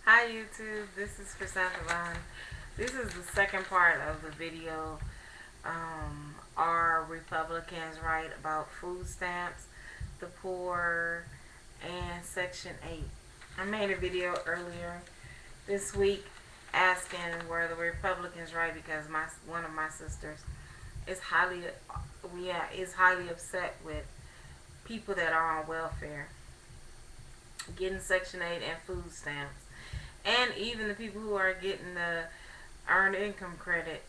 Hi YouTube, this is Chrysanthemum. This is the second part of the video. Are Republicans right about food stamps, the poor, and Section 8? I made a video earlier this week asking were the Republicans right because one of my sisters is highly upset with people that are on welfare getting Section 8 and food stamps, and even the people who are getting the earned income credit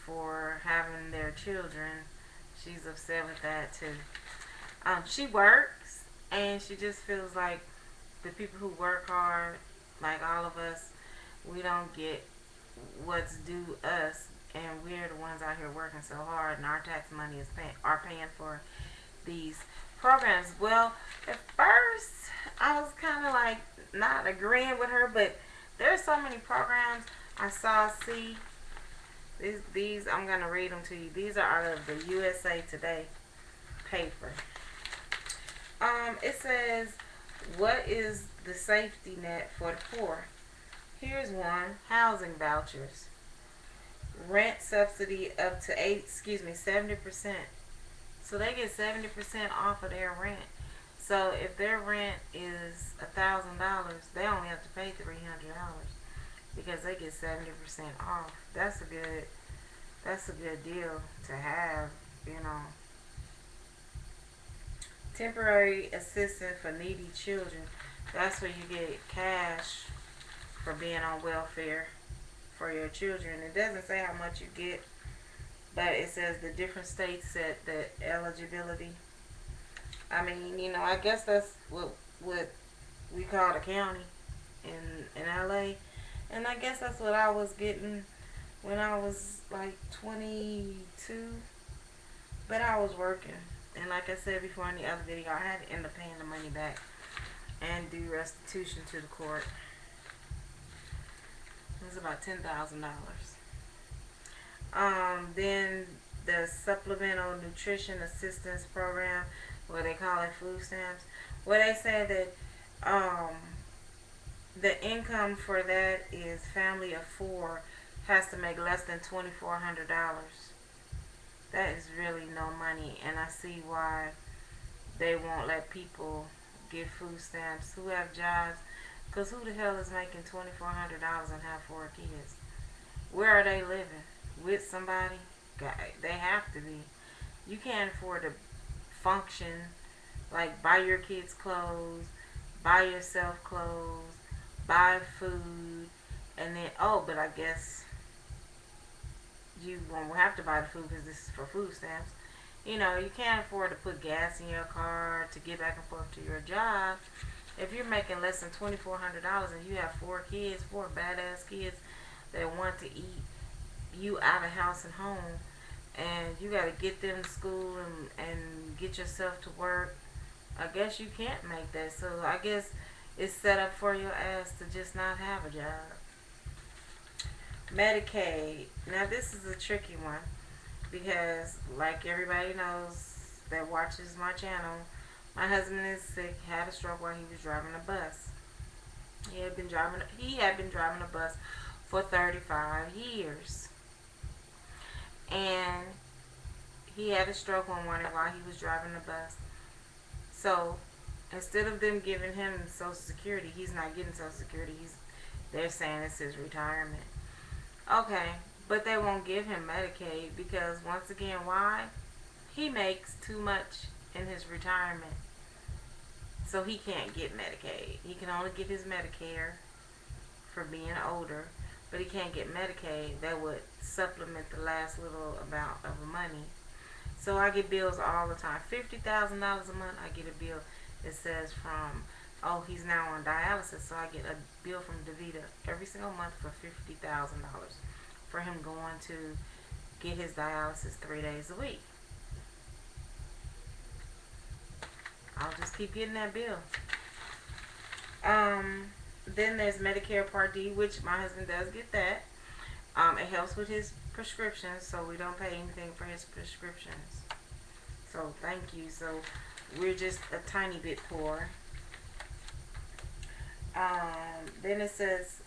for having their children. She's upset with that too. She works, and she just feels like the people who work hard, like all of us, we don't get what's due us, and we're the ones out here working so hard, and our tax money are paying for these programs. Well, at first I was kind of like not agreeing with her, but there's so many programs I saw. See, these I'm gonna read them to you. These are out of the USA Today paper. It says, "What is the safety net for the poor?" Here's one: housing vouchers, rent subsidy up to 70%. So they get 70% off of their rent. So if their rent is $1,000, they only have to pay $300 because they get 70% off. That's a good deal to have, you know. Temporary assistance for needy children. That's where you get cash for being on welfare for your children. It doesn't say how much you get, but it says the different states set the eligibility. I mean, I guess that's what we call the county in LA, and I guess that's what I was getting when I was like 22. But I was working, and like I said before in the other video, I had to end up paying the money back and do restitution to the court. It was about $10,000. Then the Supplemental Nutrition Assistance Program, what they call it, food stamps. Where they said that the income for that is family of four has to make less than $2,400. That is really no money, and I see why they won't let people get food stamps who have jobs. Cause who the hell is making $2,400 and have four kids? Where are they living? With somebody? They have to be. You can't afford to function like buy your kids clothes, buy yourself clothes, buy food, and then but I guess you won't have to buy the food because this is for food stamps. You can't afford to put gas in your car to get back and forth to your job. If you're making less than $2,400 and you have four badass kids that want to eat you out of house and home, and you got to get them to school and get yourself to work, I guess you can't make that. So I guess it's set up for your ass to just not have a job. Medicaid. Now this is a tricky one because, like everybody knows that watches my channel, my husband is sick, had a stroke while he was driving a bus. He had been driving a bus for 35 years. And he had a stroke one morning while he was driving the bus. So instead of them giving him Social Security, he's not getting Social Security. They're saying it's his retirement. Okay, but they won't give him Medicaid because, once again, why? He makes too much in his retirement. So he can't get Medicaid. He can only get his Medicare for being older, but he can't get Medicaid. That would supplement the last little amount of money. So I get bills all the time. $50,000 a month, I get a bill that says he's now on dialysis. So I get a bill from DaVita every single month for $50,000 for him going to get his dialysis 3 days a week. I'll just keep getting that bill. Then there's Medicare Part D, which my husband does get that. It helps with his prescriptions, so we don't pay anything for his prescriptions. So thank you. So we're just a tiny bit poor. Then it says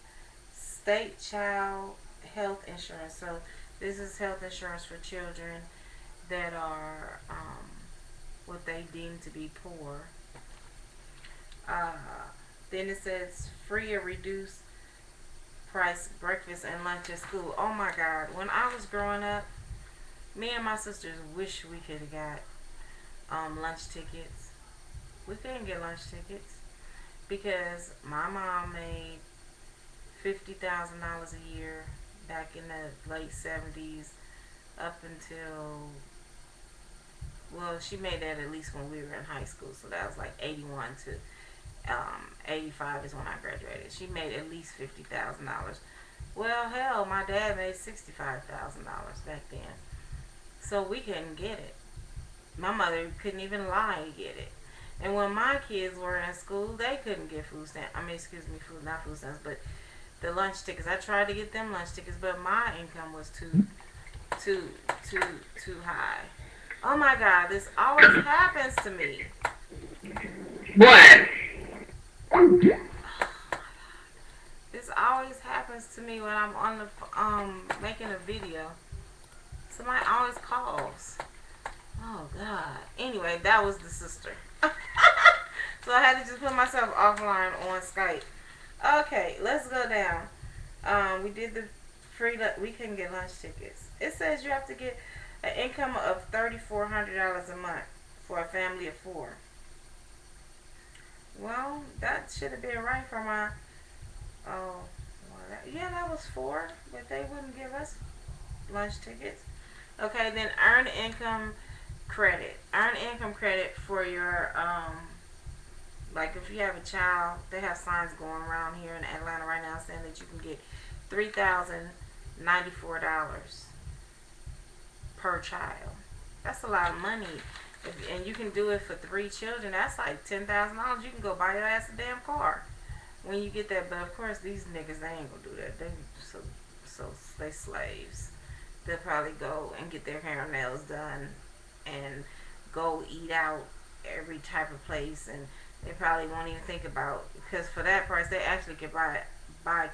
state child health insurance. So this is health insurance for children that are what they deem to be poor. Uh, then it says free or reduced price breakfast and lunch at school. Oh my God. When I was growing up, me and my sisters wish we could have got lunch tickets. We couldn't get lunch tickets because my mom made $50,000 a year back in the late 70s up until, well, she made that at least when we were in high school. So that was like 81 to 85 is when I graduated. She made at least $50,000. Well, hell, my dad made $65,000 back then. So we couldn't get it. My mother couldn't even lie to get it. And when my kids were in school, they couldn't get food stamps. I mean, excuse me, not food stamps, but the lunch tickets. I tried to get them lunch tickets, but my income was too high. Oh my God, this always happens to me. What? This always happens to me when I'm on the making a video. Somebody always calls. Oh God. Anyway, that was the sister. So I had to just put myself offline on Skype. Okay, let's go down. We did the free. We couldn't get lunch tickets. It says you have to get an income of $3,400 a month for a family of 4. Well, that should have been right for my. Oh, well, that was 4, but they wouldn't give us lunch tickets. Okay, then earn income credit. Earn income credit for your like if you have a child, they have signs going around here in Atlanta right now saying that you can get $3,094 per child. That's a lot of money. And you can do it for 3 children. That's like $10,000. You can go buy your ass a damn car when you get that. But of course, these niggas, they ain't gonna do that. They slaves. They'll probably go and get their hair and nails done and go eat out every type of place, and they probably won't even think about, because for that price they actually could buy buy a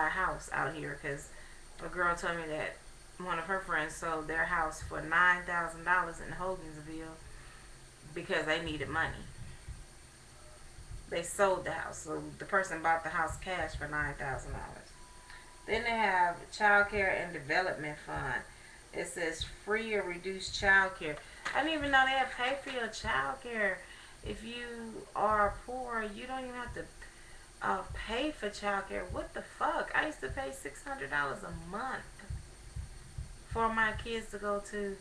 house out here. Because a girl told me that one of her friends sold their house for $9,000 in Hogansville because they needed money. They sold the house, so the person bought the house cash for $9,000. Then they have child care and development fund. It says free or reduced child care. I didn't even know they had pay for your child care. If you are poor, you don't even have to pay for child care. What the fuck? I used to pay $600 a month for my kids to go to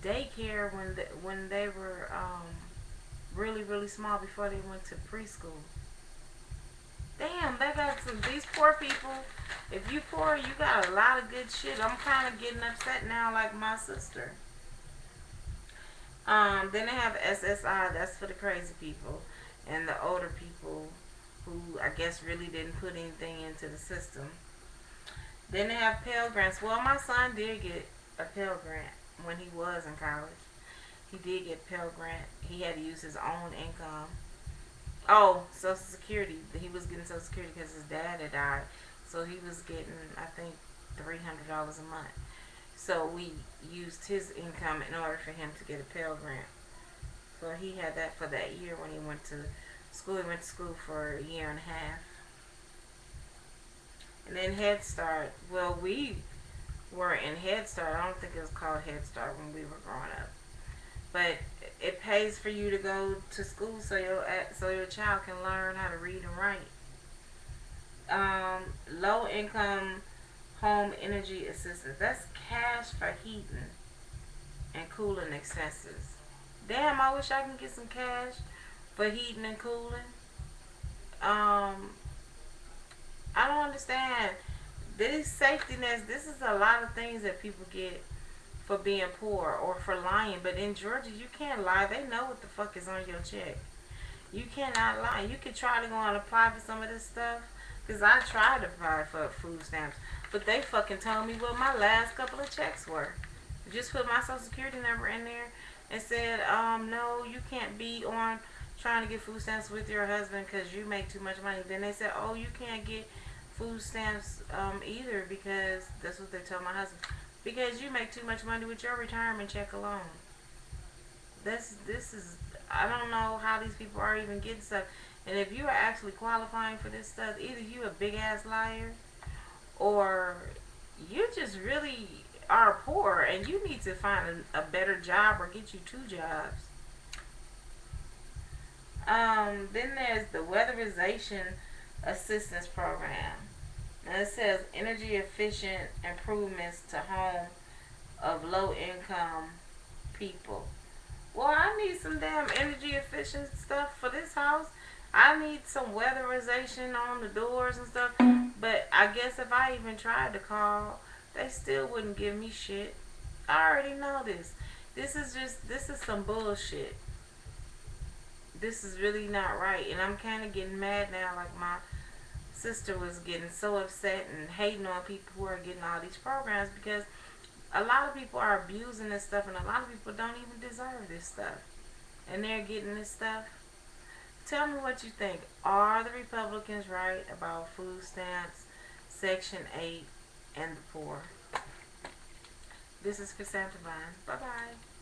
daycare when they were really small, before they went to preschool. Damn, they got these poor people. If you poor, you got a lot of good shit. I'm kind of getting upset now, like my sister. Then they have SSI. That's for the crazy people and the older people who I guess really didn't put anything into the system. Then they have Pell Grants. Well, my son did get a Pell Grant when he was in college. He did get Pell Grant. He had to use his own income. Oh, Social Security. He was getting Social Security because his dad had died. So he was getting, I think, $300 a month. So we used his income in order for him to get a Pell Grant. So he had that for that year when he went to school. He went to school for a year and a half. And then Head Start. Well, we were in Head Start. I don't think it was called Head Start when we were growing up. But it pays for you to go to school so your child can learn how to read and write. Low income home energy assistance. That's cash for heating and cooling expenses. Damn, I wish I can get some cash for heating and cooling. I don't understand. This safety nets, this is a lot of things that people get for being poor or for lying. But in Georgia, you can't lie. They know what the fuck is on your check. You cannot lie. You could try to go and apply for some of this stuff. Because I tried to apply for food stamps. But they fucking told me what my last couple of checks were. Just put my social security number in there and said, no, you can't be on trying to get food stamps with your husband because you make too much money. Then they said, oh, you can't get food stamps either because that's what they told my husband. Because you make too much money with your retirement check alone. This is I don't know how these people are even getting stuff. And if you are actually qualifying for this stuff, either you a big ass liar or you just really are poor and you need to find a better job or get you two jobs. Then there's the weatherization assistance program. Now it says energy efficient improvements to home of low income people. Well, I need some damn energy efficient stuff for this house. I need some weatherization on the doors and stuff. But I guess if I even tried to call, they still wouldn't give me shit. I already know this. This is some bullshit. This is really not right. And I'm kind of getting mad now. Like my sister was getting so upset and hating on people who are getting all these programs because a lot of people are abusing this stuff and a lot of people don't even deserve this stuff. And they're getting this stuff. Tell me what you think. Are the Republicans right about food stamps, Section 8, and the poor? This is Chrysanthemum. Bye-bye.